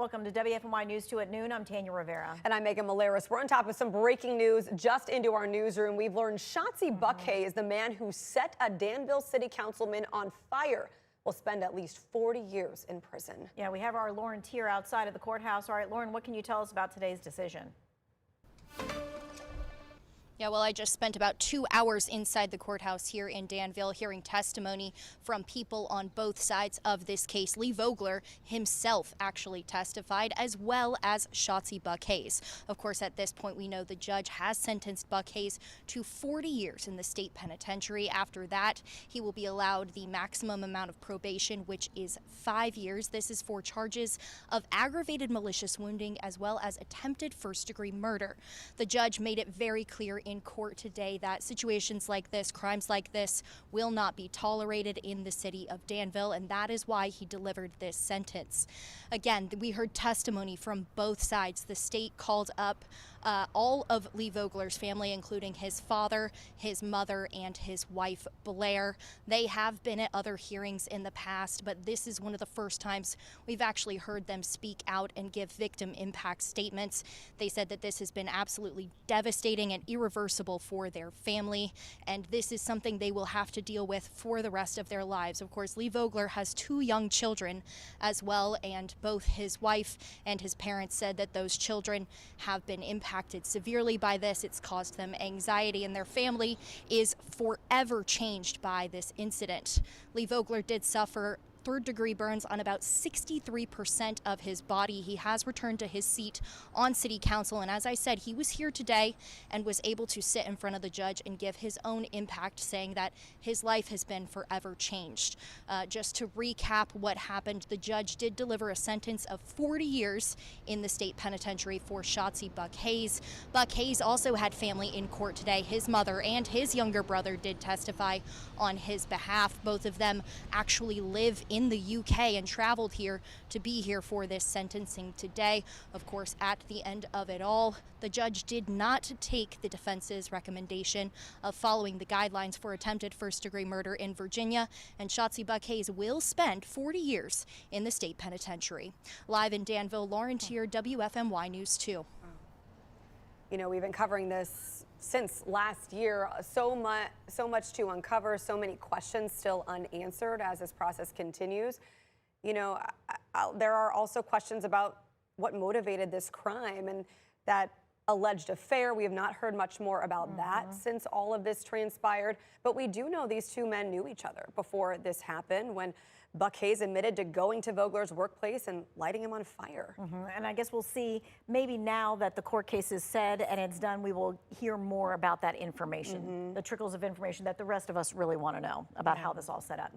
Welcome to WFMY News 2 at noon. I'm Tanya Rivera. And I'm Megan Malaris. We're on top of some breaking news just into our newsroom. We've learned Shotsie Buck-Hayes, the man who set a Danville city councilman on fire, will spend at least 40 years in prison. Yeah, we have our Lauren Tier outside of the courthouse. All right, Lauren, what can you tell us about today's decision? Yeah, well, I just spent about 2 hours inside the courthouse here in Danville hearing testimony from people on both sides of this case. Lee Vogler himself actually testified, as well as Shotsie Buck-Hayes. Of course, at this point, we know the judge has sentenced Buck-Hayes to 40 years in the state penitentiary. After that, he will be allowed the maximum amount of probation, which is 5 years. This is for charges of aggravated malicious wounding as well as attempted first-degree murder. The judge made it very clear in court today that situations like this, crimes like this, will not be tolerated in the city of Danville, and that is why he delivered this sentence. Again, we heard testimony from both sides. The state called up all of Lee Vogler's family, including his father, his mother, and his wife, Blair. They have been at other hearings in the past, but this is one of the first times we've actually heard them speak out and give victim impact statements. They said that this has been absolutely devastating and irreversible for their family, and this is something they will have to deal with for the rest of their lives. Of course, Lee Vogler has 2 young children as well, and both his wife and his parents said that those children have been impacted severely by this. It's caused them anxiety, and their family is forever changed by this incident. Lee Vogler did suffer third-degree burns on about 63% of his body. He has returned to his seat on city council, and as I said, he was here today and was able to sit in front of the judge and give his own impact, saying that his life has been forever changed. Just to recap what happened, the judge did deliver a sentence of 40 years in the state penitentiary for Shotsie Buck-Hayes. Buck-Hayes also had family in court today. His mother and his younger brother did testify on his behalf. Both of them actually live in the UK and traveled here to be here for this sentencing today. Of course, at the end of it all, the judge did not take the defense's recommendation of following the guidelines for attempted first-degree murder in Virginia, and Shotsie Buck-Hayes will spend 40 years in the state penitentiary. Live in Danville, Lauren Tier, WFMY News 2. You know, we've been covering this since last year. So much to uncover, so many questions still unanswered as this process continues. You know, there are also questions about what motivated this crime and that alleged affair. We have not heard much more about that since all of this transpired, but we do know these 2 men knew each other before this happened, when Buck-Hayes admitted to going to Vogler's workplace and lighting him on fire. And I guess we'll see, maybe now that the court case is said and it's done, we will hear more about that information, the trickles of information that the rest of us really want to know about how this all set up.